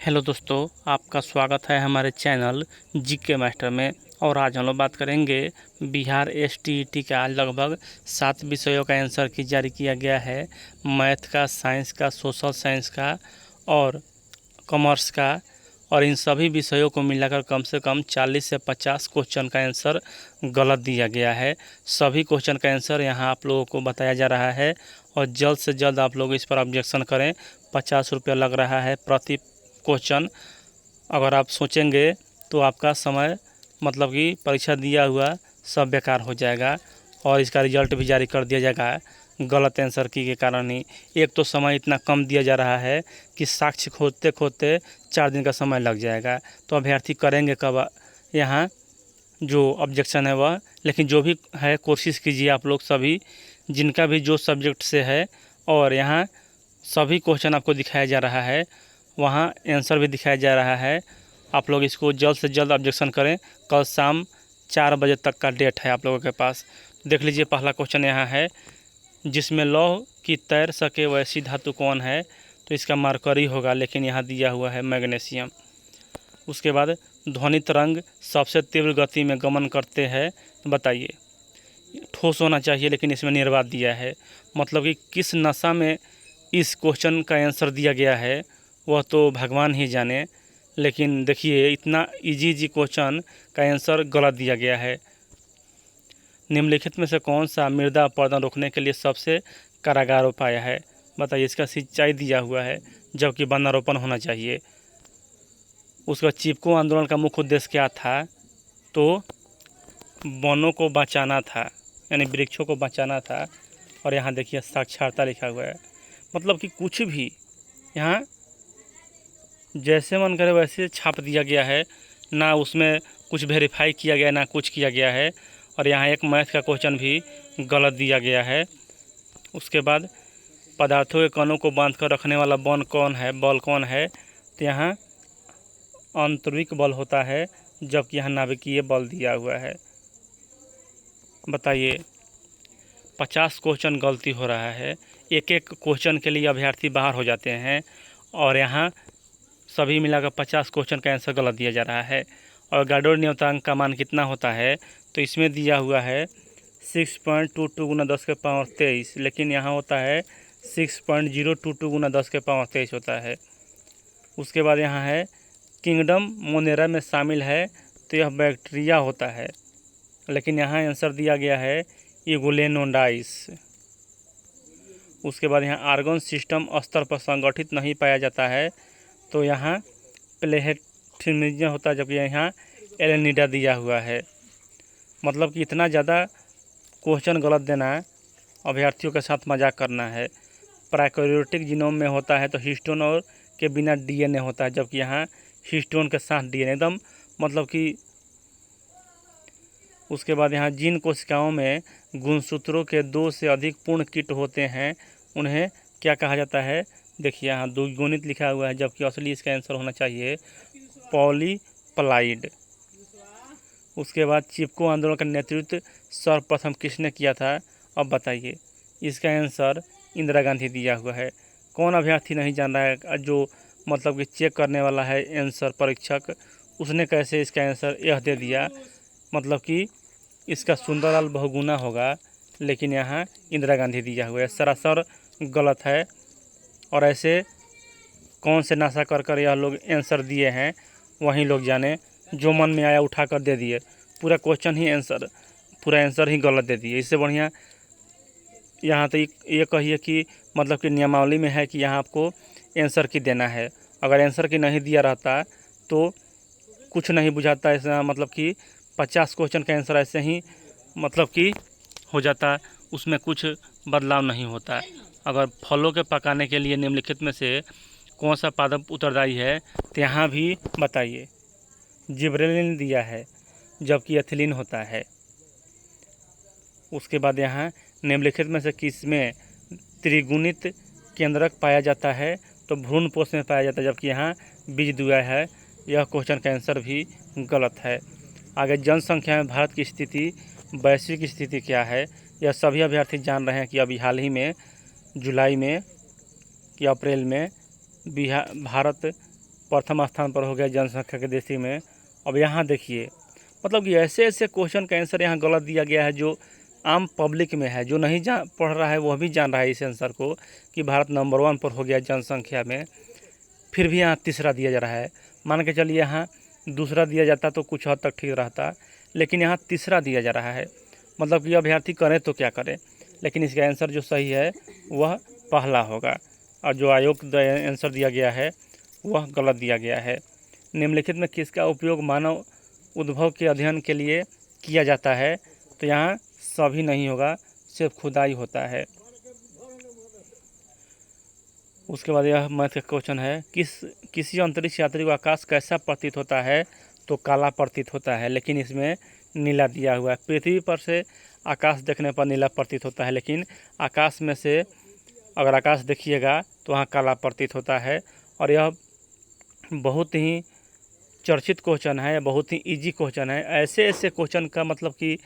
Hello दोस्तों, आपका स्वागत है हमारे चैनल जीके मास्टर में। और आज हम लोग बात करेंगे बिहार एसटीईटी का लगभग 7 विषयों का आंसर की जारी किया गया है। मैथ का, साइंस का, सोशल साइंस का और कॉमर्स का। और इन सभी विषयों को मिलाकर कम से कम 40 से 50 क्वेश्चन का आंसर गलत दिया गया है। सभी क्वेश्चन का आंसर यहाँ आप लोगों को बताया जा रहा है और जल्द से जल्द आप लोग इस पर ऑब्जेक्शन करें। 50 रुपया लग रहा है प्रति क्वेश्चन। अगर आप सोचेंगे तो आपका समय मतलब कि परीक्षा दिया हुआ सब बेकार हो जाएगा और इसका रिजल्ट भी जारी कर दिया जाएगा गलत आंसर की के कारण ही। एक तो समय इतना कम दिया जा रहा है कि साक्ष्य खोजते खोजते 4 दिन का समय लग जाएगा। तो अभ्यर्थी करेंगे कब यहाँ जो ऑब्जेक्शन है वह। लेकिन जो भी है कोशिश कीजिए आप लोग सभी, जिनका भी जो सब्जेक्ट से है। और यहाँ सभी क्वेश्चन आपको दिखाया जा रहा है, वहाँ आंसर भी दिखाया जा रहा है। आप लोग इसको जल्द से जल्द ऑब्जेक्शन करें। कल शाम 4 बजे तक का डेट है आप लोगों के पास। देख लीजिए, पहला क्वेश्चन यहाँ है, जिसमें लौह की तैर सके वैसी धातु कौन है। तो इसका मरकरी होगा, लेकिन यहाँ दिया हुआ है मैग्नीशियम। उसके बाद ध्वनि तरंग सबसे तीव्र गति में गमन करते हैं, बताइए। ठोस होना चाहिए, लेकिन इसमें निर्वात दिया है। मतलब कि किस नशा में इस क्वेश्चन का आंसर दिया गया है वह तो भगवान ही जाने। लेकिन देखिए, इतना इजी क्वेश्चन का आंसर गलत दिया गया है। निम्नलिखित में से कौन सा मृदा अपरदन रोकने के लिए सबसे कारगर उपाय है, बताइए। इसका सिंचाई दिया हुआ है, जबकि वनारोपण होना चाहिए। उसका चिपको आंदोलन का मुख्य उद्देश्य क्या था, तो वनों को बचाना था, यानी वृक्षों को बचाना था। और यहाँ देखिए साक्षरता लिखा हुआ है। मतलब कि कुछ भी यहाँ जैसे मन करे वैसे छाप दिया गया है, ना उसमें कुछ वेरीफाई किया गया ना कुछ किया गया है। और यहाँ एक मैथ का क्वेश्चन भी गलत दिया गया है। उसके बाद पदार्थों के कणों को बांध कर रखने वाला बल कौन है। तो यहाँ आंतरिक बल होता है, जबकि यहाँ नाभिकीय बल दिया हुआ है। बताइए, 50 क्वेश्चन गलती हो रहा है। एक एक क्वेश्चन के लिए अभ्यर्थी बाहर हो जाते हैं और यहाँ सभी मिलाकर 50 क्वेश्चन का आंसर गलत दिया जा रहा है। और गाडोर न्यूनतांक का मान कितना होता है, तो इसमें दिया हुआ है 6.22 गुना 10 के पावर 23, लेकिन यहाँ होता है 6.022 गुना 10 के पावर 23 होता है। उसके बाद यहाँ है किंगडम मोनेरा में शामिल है, तो यह बैक्टीरिया होता है, लेकिन यहाँ आंसर दिया गया है इगुलेनोडाइस। उसके बाद यहाँ आर्गन सिस्टम स्तर पर संगठित नहीं पाया जाता है, तो यहाँ प्लेटिनिज्म होता है, जबकि यहाँ एलेनिडा दिया हुआ है। मतलब कि इतना ज़्यादा क्वेश्चन गलत देना, अभ्यर्थियों के साथ मजाक करना है। प्रोकैरियोटिक जीनोम में होता है तो हिस्टोन और के बिना डीएनए होता है, जबकि यहाँ हिस्टोन के साथ डीएनए एकदम मतलब कि। उसके बाद यहाँ जिन कोशिकाओं में गुणसूत्रों के 2 से अधिक पूर्ण कीट होते हैं उन्हें क्या कहा जाता है। देखिए, यहाँ द्विगुणित लिखा हुआ है, जबकि असली इसका आंसर होना चाहिए पॉलीप्लाइड। उसके बाद चिपको आंदोलन का नेतृत्व सर्वप्रथम किसने किया था, अब बताइए। इसका आंसर इंदिरा गांधी दिया हुआ है। कौन अभ्यर्थी नहीं जान रहा है, जो मतलब कि चेक करने वाला है आंसर परीक्षक, उसने कैसे इसका आंसर यह दे दिया। मतलब कि इसका सुंदरलाल बहुगुणा होगा, लेकिन यहाँ इंदिरा गांधी दिया हुआ है। सरासर गलत है। और ऐसे कौन से नाशा कर यह लोग आंसर दिए हैं, वहीं लोग जाने। जो मन में आया उठा कर दे दिए, पूरा क्वेश्चन ही आंसर, पूरा आंसर ही गलत दे दिए। इससे बढ़िया यहाँ तो ये कहिए कि मतलब कि नियमावली में है कि यहाँ आपको आंसर की देना है। अगर आंसर की नहीं दिया रहता तो कुछ नहीं बुझाता। ऐसा मतलब कि 50 क्वेश्चन का आंसर ऐसे ही मतलब कि हो जाता, उसमें कुछ बदलाव नहीं होता। अगर फलों के पकाने के लिए निम्नलिखित में से कौन सा पादप उत्तरदायी है, तो यहाँ भी बताइए। जिब्रेलिन दिया है, जबकि एथिलीन होता है। उसके बाद यहाँ निम्नलिखित में से किस में त्रिगुणित केंद्रक पाया जाता है, तो भ्रूण पोष में पाया जाता है, जबकि यहाँ बीज दिया है। यह क्वेश्चन का आंसर भी गलत है। आगे जनसंख्या में भारत की स्थिति, वैश्विक स्थिति क्या है। यह सभी अभ्यर्थी जान रहे हैं कि अभी हाल ही में जुलाई में कि अप्रैल में भारत प्रथम स्थान पर हो गया जनसंख्या की दृष्टि में। अब यहाँ देखिए, मतलब कि ऐसे ऐसे क्वेश्चन का आंसर यहाँ गलत दिया गया है जो आम पब्लिक में है, जो नहीं पढ़ रहा है वह भी जान रहा है इस आंसर को कि भारत नंबर 1 पर हो गया जनसंख्या में, फिर भी यहाँ तीसरा दिया जा रहा है। मान के चलिए यहाँ दूसरा दिया जाता तो कुछ हद तक ठीक रहता, लेकिन यहाँ तीसरा दिया जा रहा है, मतलब कि अभ्यर्थी करें तो क्या करें। लेकिन इसका आंसर जो सही है वह पहला होगा, और जो आयोग द्वारा आंसर दिया गया है वह गलत दिया गया है। निम्नलिखित में किसका उपयोग मानव उद्भव के अध्ययन के लिए किया जाता है? तो यहाँ सभी नहीं होगा, सिर्फ खुदाई होता है। उसके बाद यह मैथ का क्वेश्चन है, किसी अंतरिक्ष यात्री को आकाश कैसा प्रतीत होता है? तो काला प्रतीत होता है, लेकिन इसमें नीला दिया हुआ है। पृथ्वी पर से आकाश देखने पर नीला प्रतीत होता है, लेकिन आकाश में से अगर आकाश देखिएगा तो वहाँ काला प्रतीत होता है। और यह बहुत ही चर्चित क्वेश्चन है, बहुत ही इजी क्वेश्चन है। ऐसे ऐसे क्वेश्चन का मतलब कि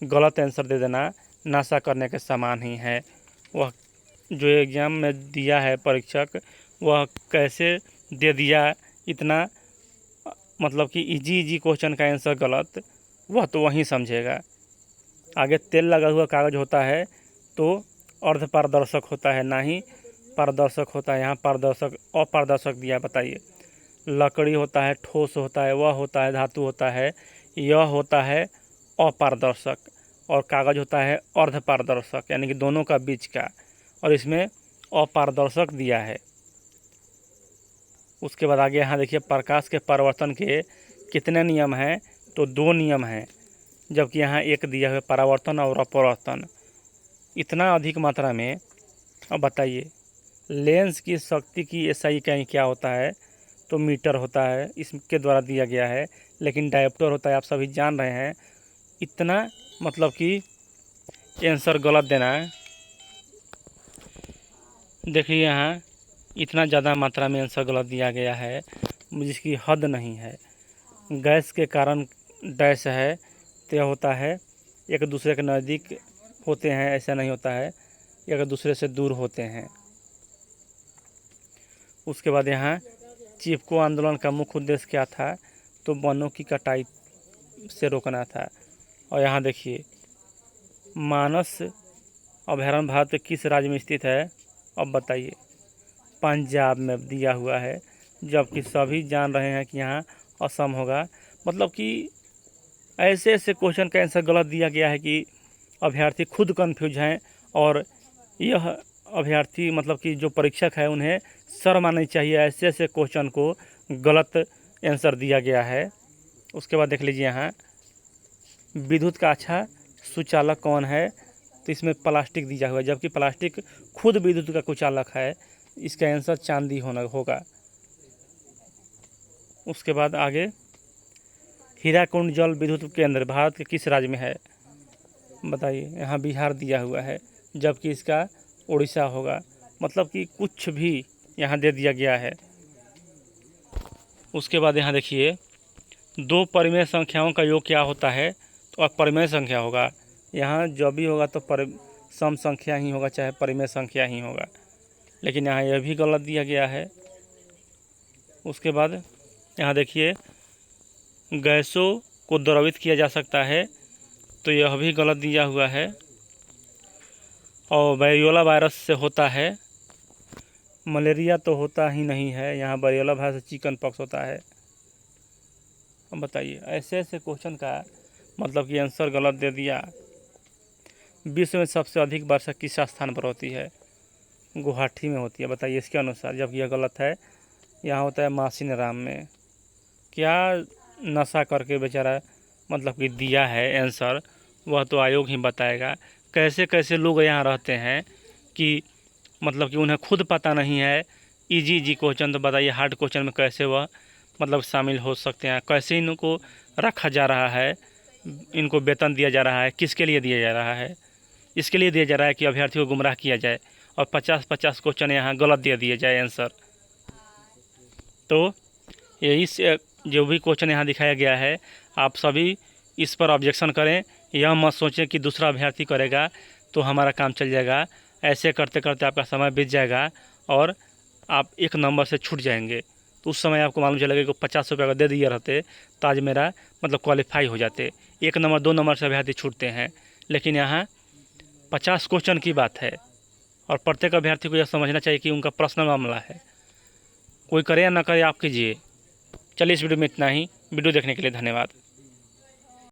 गलत आंसर दे देना नासा करने के समान ही है। वह जो एग्ज़ाम में दिया है परीक्षक, वह कैसे दे दिया इतना, मतलब कि इजी क्वेश्चन का आंसर गलत, वह तो वहीं समझेगा। आगे तेल लगा हुआ कागज़ होता है तो अर्ध पारदर्शक होता है, ना ही पारदर्शक होता है। यहाँ पारदर्शक अपारदर्शक दिया, बताइए। लकड़ी होता है ठोस होता है, वह होता है धातु होता है, यह होता है अपारदर्शक, और कागज़ होता है अर्ध पारदर्शक, यानी कि दोनों का बीच का, और इसमें अपारदर्शक दिया है। उसके बाद आगे यहाँ देखिए, प्रकाश के परावर्तन के कितने नियम हैं? तो 2 नियम हैं, जबकि यहाँ एक दिया है, परावर्तन और अपवर्तन। इतना अधिक मात्रा में। अब बताइए, लेंस की शक्ति की एसआई इकाई क्या होता है? तो मीटर होता है, इसके द्वारा दिया गया है। लेकिन डायोप्टर होता है, आप सभी जान रहे हैं। इतना मतलब कि आंसर गलत देना है। देखिए यहाँ इतना ज़्यादा मात्रा में आंसर गलत दिया गया है, जिसकी हद नहीं है। गैस के कारण डैश है, तो यह होता है एक दूसरे के नज़दीक होते हैं, ऐसा नहीं होता है, एक दूसरे से दूर होते हैं। उसके बाद यहाँ चिपको आंदोलन का मुख्य उद्देश्य क्या था? तो वनों की कटाई से रोकना था। और यहाँ देखिए, मानस अभयारण्य भारत के किस राज्य में स्थित है? अब बताइए। पंजाब में दिया हुआ है, जबकि सभी जान रहे हैं कि यहाँ असम होगा। मतलब कि ऐसे ऐसे क्वेश्चन का आंसर गलत दिया गया है कि अभ्यर्थी खुद कंफ्यूज हैं, और यह अभ्यर्थी मतलब कि जो परीक्षक है उन्हें शर्म आनी चाहिए, ऐसे ऐसे क्वेश्चन को गलत आंसर दिया गया है। उसके बाद देख लीजिए, यहाँ विद्युत का अच्छा सुचालक कौन है? तो इसमें प्लास्टिक दिया हुआ है, जबकि प्लास्टिक खुद विद्युत का कुचालक है। इसका आंसर चांदी होगा। उसके बाद आगे, हीराकुंड जल विद्युत केंद्र भारत के किस राज्य में है? बताइए। यहाँ बिहार दिया हुआ है, जबकि इसका उड़ीसा होगा। मतलब कि कुछ भी यहाँ दे दिया गया है। उसके बाद यहाँ देखिए, 2 परिमेय संख्याओं का योग क्या होता है? तो अपरिमेय संख्या होगा। यहाँ जब भी होगा तो सम संख्या ही होगा, चाहे परिमेय संख्या ही होगा, लेकिन यहाँ यह भी गलत दिया गया है। उसके बाद यहाँ देखिए, गैसों को द्रवित किया जा सकता है, तो यह भी गलत दिया हुआ है। और वायरोला वायरस से होता है, मलेरिया तो होता ही नहीं है। यहाँ वायरोला वायरस से चिकन पॉक्स होता है। अब बताइए, ऐसे ऐसे क्वेश्चन का मतलब कि आंसर गलत दे दिया। विश्व में सबसे अधिक वर्षा किस स्थान पर होती है? गुवाहाटी में होती है, बताइए इसके अनुसार, जबकि यह गलत है। यहाँ होता है मासिनराम में। क्या नशा करके बेचारा मतलब कि दिया है आंसर, वह तो आयोग ही बताएगा। कैसे कैसे लोग यहाँ रहते हैं कि मतलब कि उन्हें खुद पता नहीं है। इजी क्वेश्चन तो बताइए, हार्ड क्वेश्चन में कैसे वह मतलब शामिल हो सकते हैं? कैसे इनको रखा जा रहा है, इनको वेतन दिया जा रहा है, किसके लिए दिया जा रहा है? इसके लिए दिया जा रहा है कि अभ्यर्थी को गुमराह किया जाए, और 50-50 क्वेश्चन यहाँ गलत दे दिए जाए आंसर। तो यही से जो भी क्वेश्चन यहाँ दिखाया गया है, आप सभी इस पर ऑब्जेक्शन करें। यह मत सोचें कि दूसरा अभ्यर्थी करेगा तो हमारा काम चल जाएगा। ऐसे करते करते आपका समय बीत जाएगा और आप 1 नंबर से छूट जाएंगे। तो उस समय आपको मालूम चलेगा कि 50 रुपये अगर दे दिए रहते तो आज मेरा मतलब क्वालिफाई हो जाते। 1 नंबर 2 नंबर से अभ्यर्थी छूटते हैं, लेकिन यहाँ 50 क्वेश्चन की बात है और प्रत्येक अभ्यर्थी को यह समझना चाहिए कि उनका पर्सनल मामला है। कोई करे या ना करे, आप कीजिए। चलिए इस वीडियो में इतना ही। वीडियो देखने के लिए धन्यवाद।